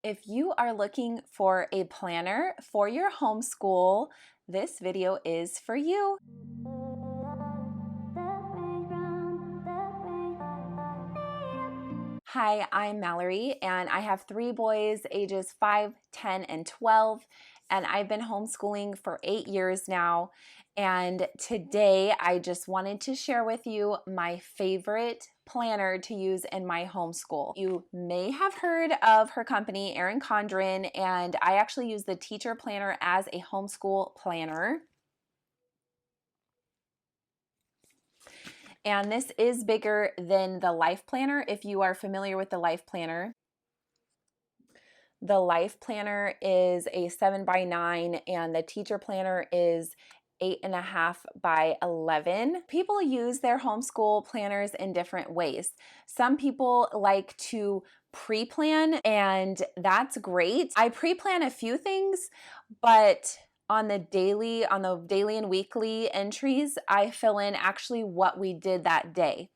If you are looking for a planner for your homeschool, this video is for you. Hi, I'm Mallory, and I have 3 boys ages 5, 10, and 12, and I've been homeschooling for 8 years now. And today I just wanted to share with you my favorite planner to use in my homeschool. You may have heard of her company, Erin Condren, and I actually use the teacher planner as a homeschool planner. And this is bigger than the Life Planner if you are familiar with the Life Planner. The Life Planner is a 7x9 and the Teacher Planner is 8.5 by 11. People use their homeschool planners in different ways. Some people like to pre-plan, and that's great. I pre-plan a few things, but on the daily and weekly entries, I fill in actually what we did that day.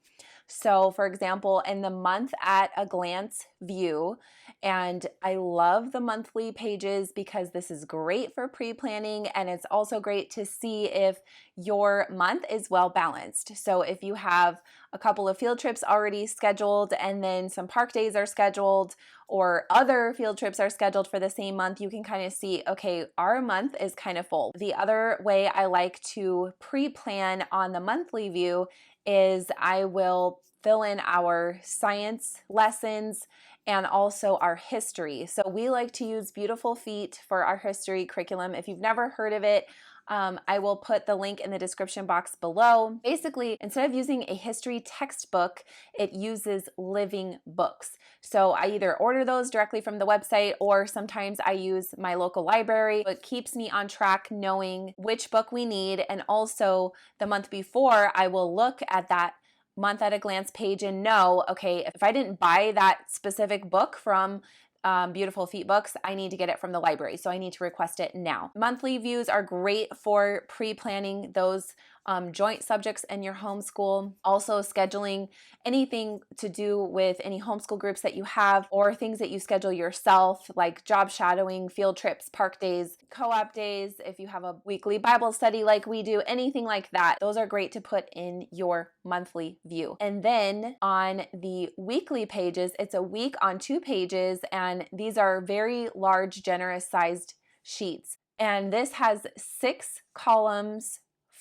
So for example, in the month at a glance view, and I love the monthly pages because this is great for pre-planning, and it's also great to see if your month is well balanced. So if you have a couple of field trips already scheduled and then some park days are scheduled or other field trips are scheduled for the same month, you can kind of see, okay, our month is kind of full. The other way I like to pre-plan on the monthly view is I will fill in our science lessons and also our history. So we like to use Beautiful Feet for our history curriculum. If you've never heard of it, I will put the link in the description box below. Basically, instead of using a history textbook, it uses living books. So I either order those directly from the website or sometimes I use my local library. It keeps me on track knowing which book we need, and also the month before I will look at that month at a glance page and know, okay, if I didn't buy that specific book from Beautiful Feet Books, I need to get it from the library. So I need to request it now. Monthly views are great for pre-planning those joint subjects in your homeschool. Also scheduling anything to do with any homeschool groups that you have or things that you schedule yourself, like job shadowing, field trips, park days, co-op days, if you have a weekly Bible study like we do, anything like that. Those are great to put in your monthly view. And then on the weekly pages, it's a week on 2 pages, and these are very large, generous sized sheets. And this has 6 columns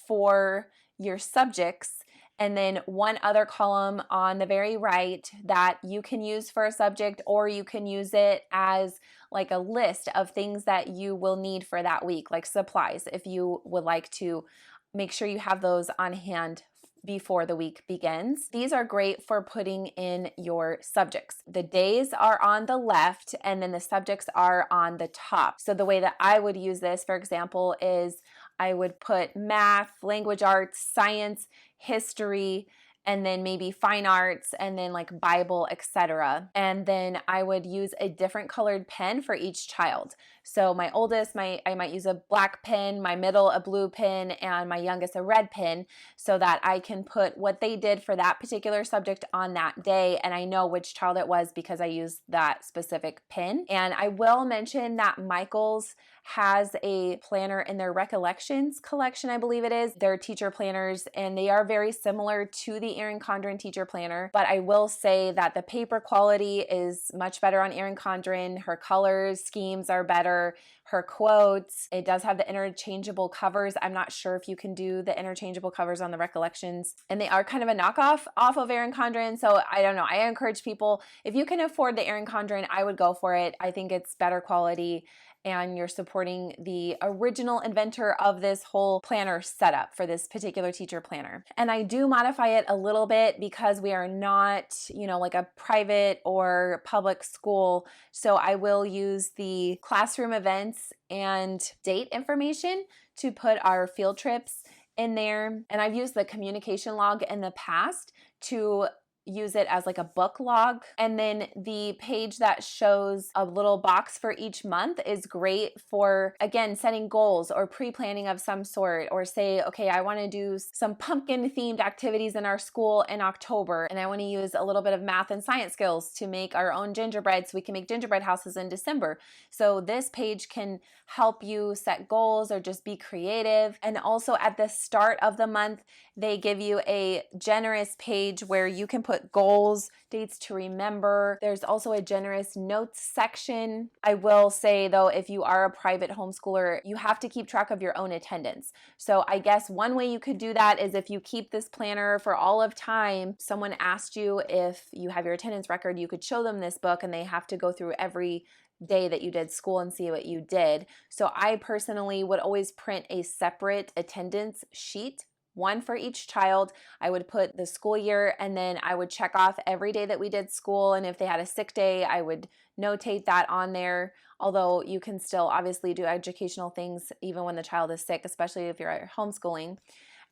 for your subjects, and then one other column on the very right that you can use for a subject, or you can use it as like a list of things that you will need for that week, like supplies, if you would like to make sure you have those on hand before the week begins. These are great for putting in your subjects. The days are on the left and then the subjects are on the top. So the way that I would use this, for example, is I would put math, language arts, science, history, and then maybe fine arts, and then like Bible, etc. And then I would use a different colored pen for each child. So my oldest, I might use a black pen, my middle a blue pen, and my youngest a red pen, so that I can put what they did for that particular subject on that day, and I know which child it was because I used that specific pen. And I will mention that Michael's has a planner in their Recollections collection, I believe it is. They're teacher planners, and they are very similar to the Erin Condren teacher planner, but I will say that the paper quality is much better on Erin Condren. Her colors, schemes are better. Her quotes, it does have the interchangeable covers. I'm not sure if you can do the interchangeable covers on the Recollections, and they are kind of a knockoff off of Erin Condren, so I don't know. I encourage people, if you can afford the Erin Condren, I would go for it. I think it's better quality, and you're supporting the original inventor of this whole planner setup for this particular teacher planner. And I do modify it a little bit because we are not, like a private or public school. So I will use the classroom events and date information to put our field trips in there. And I've used the communication log in the past to use it as like a book log. And then the page that shows a little box for each month is great for, again, setting goals or pre-planning of some sort, or say, okay, I want to do some pumpkin themed activities in our school in October, and I want to use a little bit of math and science skills to make our own gingerbread so we can make gingerbread houses in December. So this page can help you set goals or just be creative. And also at the start of the month, they give you a generous page where you can put goals, dates to remember. There's also a generous notes section. I will say though, if you are a private homeschooler, you have to keep track of your own attendance. So I guess one way you could do that is if you keep this planner for all of time, someone asked you if you have your attendance record, you could show them this book and they have to go through every day that you did school and see what you did. So I personally would always print a separate attendance sheet, one for each child. I would put the school year, and then I would check off every day that we did school, and if they had a sick day, I would notate that on there. Although you can still obviously do educational things even when the child is sick, especially if you're homeschooling.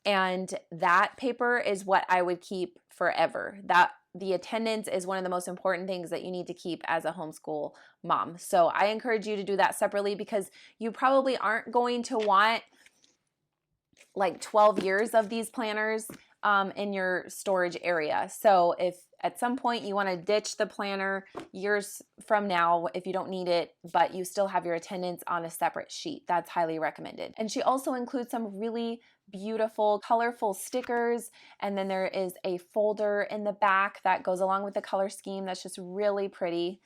And that paper is what I would keep forever. That the attendance is one of the most important things that you need to keep as a homeschool mom. So I encourage you to do that separately, because you probably aren't going to want like 12 years of these planners in your storage area. So if at some point you want to ditch the planner years from now, if you don't need it, but you still have your attendance on a separate sheet, that's highly recommended. And she also includes some really beautiful, colorful stickers. And then there is a folder in the back that goes along with the color scheme that's just really pretty.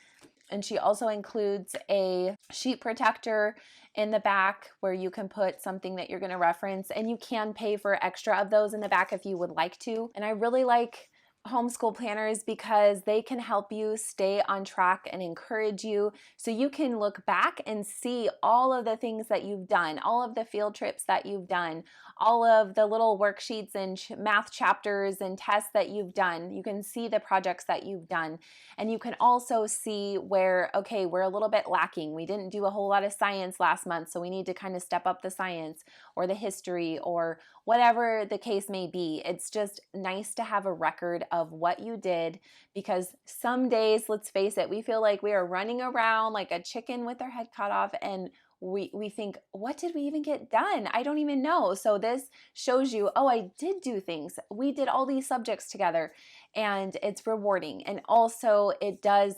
And she also includes a sheet protector in the back where you can put something that you're going to reference, and you can pay for extra of those in the back if you would like to. And I really like homeschool planners because they can help you stay on track and encourage you, so you can look back and see all of the things that you've done, all of the field trips that you've done, all of the little worksheets and math chapters and tests that you've done. You can see the projects that you've done, and you can also see where, okay, we're a little bit lacking. We didn't do a whole lot of science last month, so we need to kind of step up the science or the history or whatever the case may be. It's just nice to have a record of what you did, because some days, let's face it, we feel like we are running around like a chicken with our head cut off, and we think, what did we even get done? I don't even know. So this shows you, oh, I did do things. We did all these subjects together, and it's rewarding. And also it does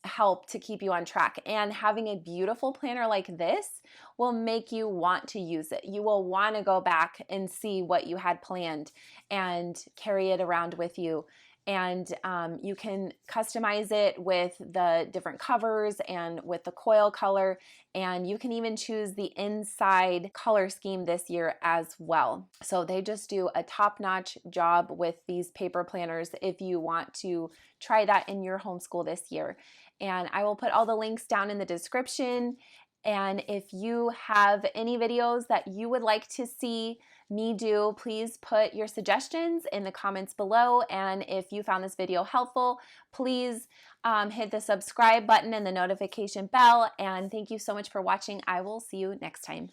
help to keep you on track. And having a beautiful planner like this will make you want to use it. You will want to go back and see what you had planned and carry it around with you. And you can customize it with the different covers and with the coil color, and you can even choose the inside color scheme this year as well. So they just do a top-notch job with these paper planners if you want to try that in your homeschool this year. And I will put all the links down in the description. And if you have any videos that you would like to see me do, please put your suggestions in the comments below. And if you found this video helpful, please hit the subscribe button and the notification bell. And thank you so much for watching. I will see you next time.